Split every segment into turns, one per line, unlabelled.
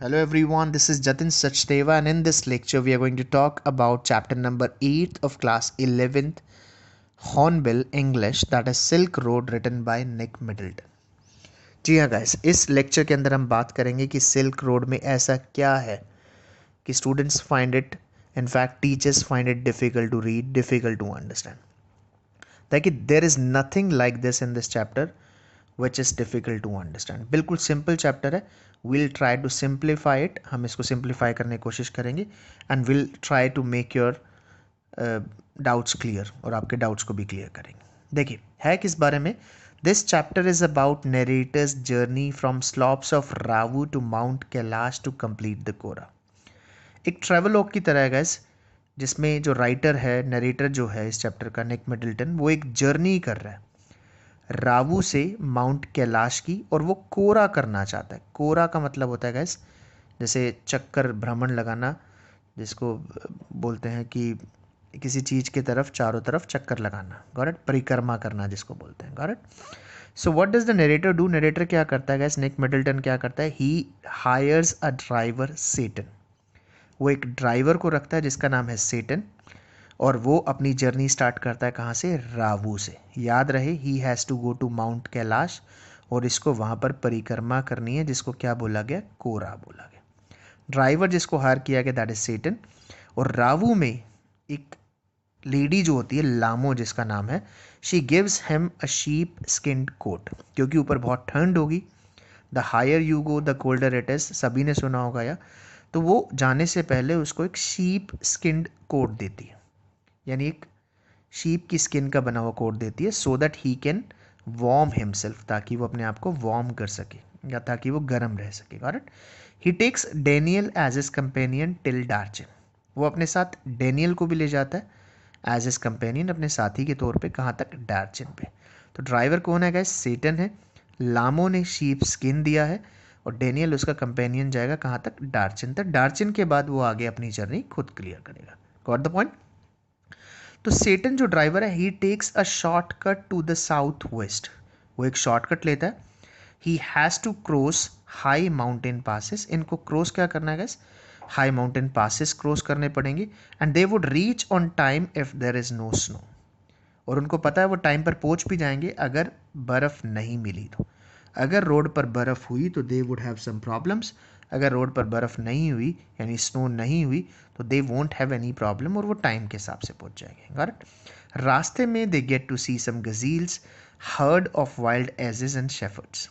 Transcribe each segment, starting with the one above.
Hello everyone, this is Jatin Sachdeva and in this lecture we are going to talk about chapter number 8 of class 11th Hornbill English, that is Silk Road, written by Nick Middleton. जी हाँ guys, इस lecture के अंदर हम बात करेंगे कि silk road में ऐसा क्या है कि students find it, in fact teachers find it difficult to read, difficult to understand. देखिए, there is nothing like this in this chapter which is difficult to understand. बिल्कुल सिंपल चैप्टर है. Will try to simplify it, हम इसको simplify करने की कोशिश करेंगे and will try to make your doubts clear, और आपके डाउट्स को भी क्लियर करेंगे. देखिए, है किस बारे में. This chapter is about narrator's journey from slopes of Ravu to mount Kailash to complete the kora. एक ट्रेवलॉग की तरह है गैस, जिसमें जो राइटर है, नरेटर जो है इस चैप्टर का, निक मिडल्टन, वो एक जर्नी कर रहा है रावू से माउंट कैलाश की, और वो कोरा करना चाहता है. कोरा का मतलब होता है गैस, जैसे चक्कर, भ्रमण लगाना, जिसको बोलते हैं कि किसी चीज़ की तरफ चारों तरफ चक्कर लगाना. Got it. परिक्रमा करना जिसको बोलते हैं. Got it. So what does the narrator do. Narrator क्या करता है गैस, निक मिडल्टन क्या करता है, ही हायर्स अ ड्राइवर सेटन. वो एक ड्राइवर को रखता है जिसका नाम है सेटन, और वो अपनी जर्नी स्टार्ट करता है कहाँ से, रावू से. याद रहे, he has to go to mount Kailash, और इसको वहाँ पर परिक्रमा करनी है, जिसको क्या बोला गया, कोरा बोला गया. ड्राइवर जिसको हायर किया गया, दैट इज सेटन. और रावू में एक लेडी जो होती है, लामो जिसका नाम है, she gives him a sheep skinned coat, क्योंकि ऊपर बहुत ठंड होगी. The higher you go the colder it is, सभी ने सुना होगा या. तो वो जाने से पहले उसको एक शीप स्किन्ड कोट देती है, यानी एक शीप की स्किन का बना हुआ कोट देती है, so that he can warm himself, ताकि वो अपने आप को वार्म कर सके, या ताकि वो गर्म रह सके. Got it. He takes Daniel as his companion till Darchen. वो अपने साथ डेनियल को भी ले जाता है एज हिज कंपेनियन, अपने साथी के तौर पे. कहाँ तक, डार्चिन पे. तो ड्राइवर कौन है गाइस, सेटन है. लामो ने शीप स्किन दिया है, और डेनियल उसका कंपेनियन जाएगा कहाँ तक, डार्चिन तक. डार्चिन के बाद वो आगे अपनी जर्नी खुद क्लियर करेगा. Got the point. तो सेटन जो ड्राइवर है, he takes a shortcut to the south west. वो एक शॉर्टकट लेता है. He has to cross high mountain passes. इनको क्रॉस क्या करना है guys, high mountain passes cross करने पड़ेंगे. And they would reach on time if there is no snow. और उनको पता है वो टाइम पर पहुंच भी जाएंगे अगर बर्फ़ नहीं मिली तो. अगर रोड पर बर्फ़ हुई तो they would have some problems. अगर रोड पर बर्फ़ नहीं हुई, यानी स्नो नहीं हुई, तो they won't have any problem, और वो टाइम के हिसाब से पहुंच जाएंगे. करेक्ट. रास्ते में they get to see some gazelles, herd of wild asses and shepherds.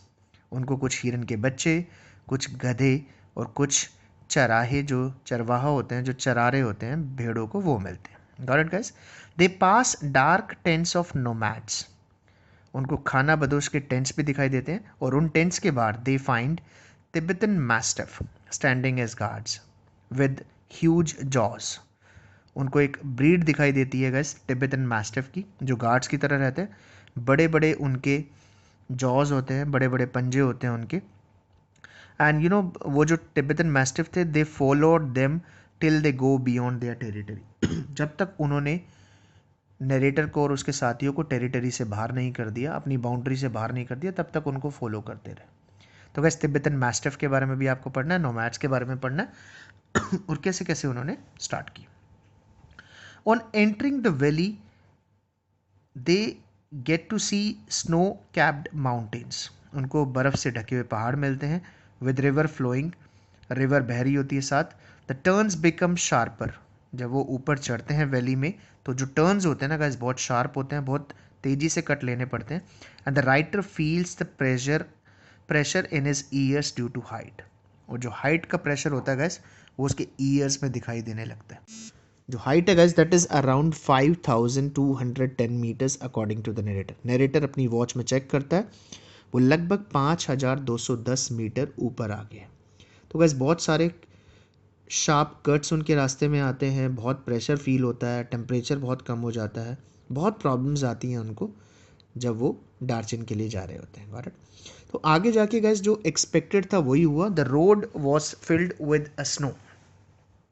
उनको कुछ हिरन के बच्चे, कुछ गधे, और कुछ चराहे, जो चरवाहा होते हैं, जो चरा रहे होते हैं भेड़ों को, वो मिलते हैं. Got it guys. They pass dark tents of nomads. उनको खाना बदोश के टेंट्स भी दिखाई देते हैं, और उन टेंट्स के बाहर they find Tibetan mastiff standing as guards with huge jaws. उनको एक ब्रीड दिखाई देती है गैस, तिब्बतन मैस्टिफ की, जो गार्ड्स की तरह रहते हैं. बड़े बड़े उनके जॉज होते हैं, बड़े बड़े पंजे होते हैं उनके. एंड यू नो, वो जो तिब्बतन मैस्टिफ थे, they followed them till they go beyond their territory. जब तक उन्होंने नरेटर को और उसके साथियों को टेरिटरी से बाहर नहीं कर दिया, अपनी बाउंड्री से बाहर नहीं कर दिया, तब तक उनको फॉलो करते रहे. तो गैस, तिब्बतन मैस्टिफ के बारे में भी आपको पढ़ना है, नोमैड्स के बारे में पढ़ना है, और कैसे कैसे उन्होंने स्टार्ट की. On entering the valley they get to see snow capped mountains. उनको बर्फ़ से ढके हुए पहाड़ मिलते हैं. विद रिवर फ्लोइंग, रिवर बह रही होती है साथ. The turns become sharper. जब वो ऊपर चढ़ते हैं वैली में, तो जो टर्न्स होते हैं ना गाइस, बहुत शार्प होते हैं, बहुत तेज़ी से कट लेने पड़ते हैं. And the writer feels the pressure in his ears due to height. और जो हाइट का प्रेशर होता है गैस, वो उसके ईयर्स में दिखाई देने लगता है. जो हाइट है guys, that is around 5210 metres according to the narrator. Narrator अपनी वॉच में चेक करता है, वो लगभग 5210 मीटर ऊपर आ गया. तो गैस, बहुत सारे शार्प कट्स उनके रास्ते में आते हैं, बहुत प्रेशर फील होता है, टेम्परेचर बहुत कम हो जाता है, बहुत प्रॉब्लम्स आती हैं उनको जब वो डार्चिन के लिए जा रहे होते हैं. Got it. तो आगे जाके गैस, जो एक्सपेक्टेड था वही हुआ. The road was filled with a snow.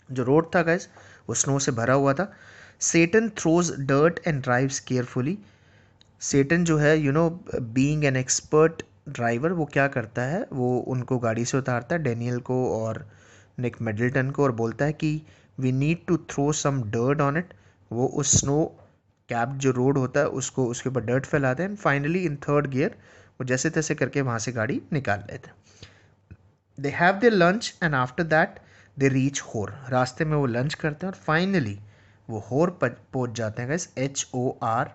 जो रोड था गैस, वो स्नो से भरा हुआ था. Tsetan throws dirt and drives carefully. Tsetan जो है, you know, being an expert driver वो क्या करता है, वो उनको गाड़ी से उतारता है, डेनियल को और निक मिडल्टन को, और बोलता है कि we need to throw some dirt on it. वो उस स्नो कैप जो रोड होता है उसको उसके ऊपर डर्ट फैलाते हैं। फाइनली इन थर्ड गियर वो जैसे तैसे करके वहाँ से गाड़ी निकाल लेते हैं। They have their lunch and after that they reach होर। रास्ते में वो लंच करते हैं और फाइनली वो होर पहुँच जाते हैं guys, HOR,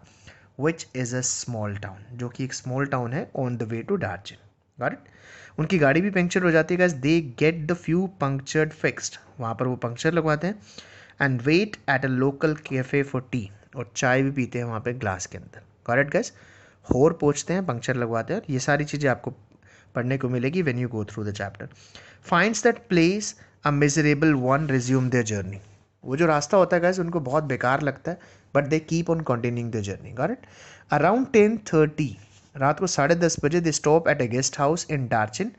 which is a small town, जो कि एक स्मॉल टाउन है on the way to Darjeeling. Got it. उनकी गाड़ी भी पंक्चर हो जाती है guys, they get the few punctured fixed, वहाँ पर वो पंक्चर लगवाते हैं, and wait at a local cafe for tea, और चाय भी पीते हैं वहाँ पे ग्लास के अंदर। Got it guys. होर पहुँचते हैं, पंक्चर लगवाते हैं, और ये सारी चीज़ें आपको पढ़ने को मिलेगी when you go through the chapter. Finds that place a miserable one resume their journey. वो जो रास्ता होता है गाइस उनको बहुत बेकार लगता है, but they keep on continuing the journey. Got it. Around 10:30, रात को 10:30 they stop at a guest house in Darjeeling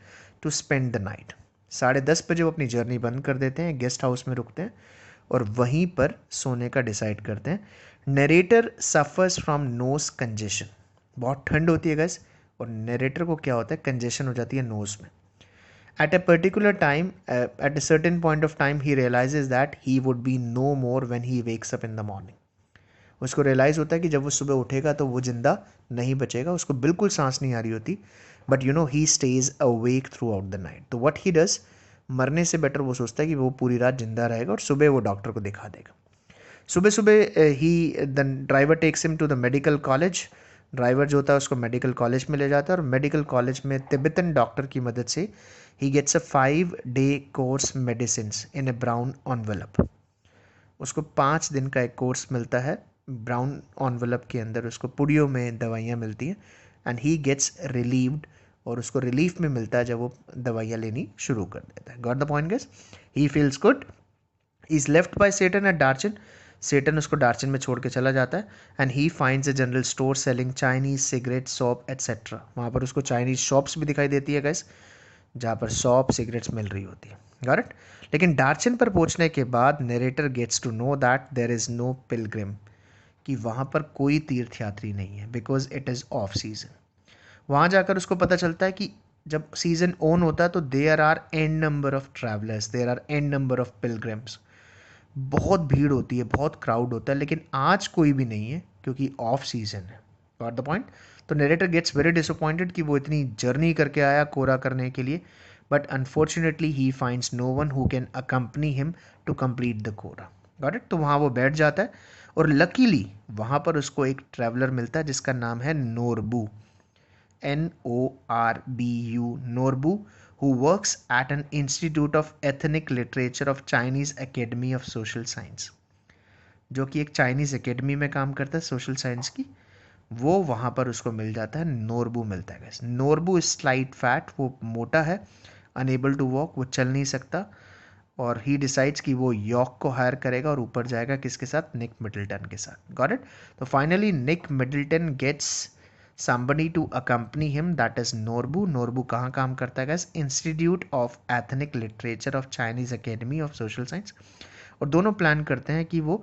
to spend the night. 10:30 वो अपनी जर्नी बंद कर देते हैं, गेस्ट हाउस में रुकते हैं और वहीं पर सोने का डिसाइड करते हैं। Narrator suffers from knows congestion. बहुत ठंड होती है गैस, और नरेटर को क्या होता है, कंजेशन हो जाती है नोज़ में। At a particular time, at a certain point of time, he realizes that he would be no more when he wakes up in the morning. उसको रियलाइज़ होता है कि जब वो सुबह उठेगा तो वो जिंदा नहीं बचेगा, उसको बिल्कुल सांस नहीं आ रही होती, but you know he stage awake through out the night. तो व्हाट ही डज, मरने से बेटर वो सोचता है कि वो पूरी रात जिंदा रहेगा और सुबह वो डॉक्टर को दिखा देगा। सुबह सुबह ही the driver takes him to the medical college. Driver जो होता है उसको मेडिकल कॉलेज में ले जाता है, और मेडिकल कॉलेज में तिब्बतन डॉक्टर की मदद से ही gets a 5-day course medicine in a brown envelope. उसको 5 दिन का एक कोर्स मिलता है, ब्राउन एनवेलप के अंदर उसको पुड़ियों में दवाइयाँ मिलती हैं, एंड ही गेट्स रिलीव्ड, और उसको रिलीफ में मिलता है जब वो दवाइयाँ लेनी शुरू कर देता है। Got the point guys. He feels good. He is left by Tsetan at Darjeeling. Tsetan उसको दार्जिलिंग में छोड़ के चला जाता है, and he finds a general store selling Chinese cigarette, soap etcetera. वहाँ पर उसको चाइनीज शॉप्स भी दिखाई देती है गैस, जहाँ पर सॉप सिगरेट्स मिल रही होती है। Got it. लेकिन दार्जिलिंग पर पहुँचने के बाद narrator gets to know that there is no pilgrim, कि वहाँ पर कोई तीर्थयात्री नहीं है, because it is off season. वहाँ जाकर उसको पता चलता है कि जब सीज़न ऑन होता है तो there are an number of travellers, there are an number of pilgrims. बहुत भीड़ होती है, बहुत क्राउड होता है, लेकिन आज कोई भी नहीं है क्योंकि ऑफ सीजन है। Got the point. तो नरेटर गेट्स वेरी डिसअपॉइंटेड कि वो इतनी जर्नी करके आया कोरा करने के लिए, but unfortunately he finds no one who can accompany him to complete the कोरा। Got it. तो वहाँ वो बैठ जाता है, और लकीली वहाँ पर उसको एक ट्रैवलर मिलता है जिसका नाम है Norbu, NORBU, Norbu, who works at an Institute of Ethnic Literature of Chinese Academy of Social Science, जो कि एक चाइनीज़ एकेडमी में काम करता है सोशल साइंस की। वो वहाँ पर उसको मिल जाता है, नोरबू मिलता है gas. Norbu is slight fat, वो मोटा है, अनेबल टू वॉक, वो चल नहीं सकता, और ही डिसाइड्स कि वो यॉक को हायर करेगा और ऊपर जाएगा किसके साथ, निक मिडल्टन के साथ। Got it. तो finally Nick Middleton gets somebody to accompany him, that is Norbu. Norbu कहाँ काम करता है guys, institute of ethnic literature of Chinese academy of social science. और दोनों प्लान करते हैं कि वो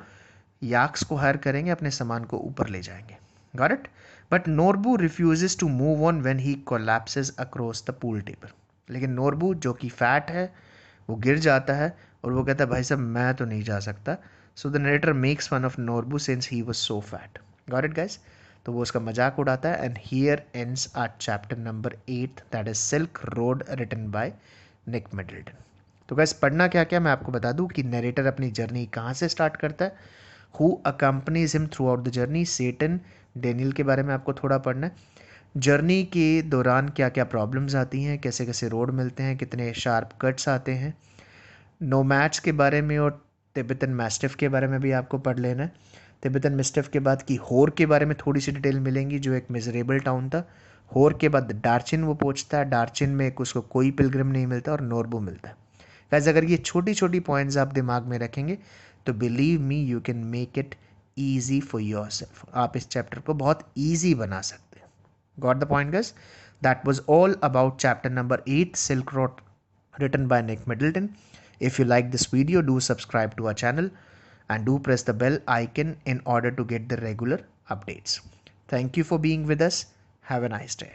याक्स को हायर करेंगे, अपने सामान को ऊपर ले जाएंगे। Got it. But Norbu refuses to move on when he collapses across the pool table. लेकिन नोरबू जो कि फैट है वो गिर जाता है, और वो कहता है भाई साहब मैं तो नहीं जा सकता। So the narrator makes fun of Norbu since he was so fat. Got it guys. तो वो उसका मजाक उड़ाता है, and here ends our chapter number 8, that is silk road, written by Nick Middleton. तो गैस पढ़ना क्या क्या मैं आपको बता दूं कि नरेटर अपनी जर्नी कहाँ से स्टार्ट करता है, who accompanies him throughout the journey, Tsetan, Daniel के बारे में आपको थोड़ा पढ़ना है, जर्नी के दौरान क्या क्या प्रॉब्लम्स आती हैं, कैसे कैसे रोड मिलते हैं, कितने शार्प कट्स आते हैं, नोमैड्स के बारे में और तिब्बतन मैस्टिफ के बारे में भी आपको पढ़ लेना है। तिब्बतन मैस्टिफ के बाद की होर के बारे में थोड़ी सी डिटेल मिलेंगी, जो एक मिजरेबल टाउन था। होर के बाद दार्जिलिंग वो पहुंचता है, दार्जिलिंग में उसको कोई पिलग्रिम नहीं मिलता, और नोरबू मिलता है। गाइस अगर ये छोटी छोटी पॉइंट्स आप दिमाग में रखेंगे तो believe me you can make it easy for your self. आप इस चैप्टर को बहुत ईजी बना सकते हैं। Got the point guys. That was all about chapter number 8, silk road, written by Nick Middleton. If you like this video, do subscribe to our channel and do press the bell icon in order to get the regular updates. Thank you for being with us. Have a nice day.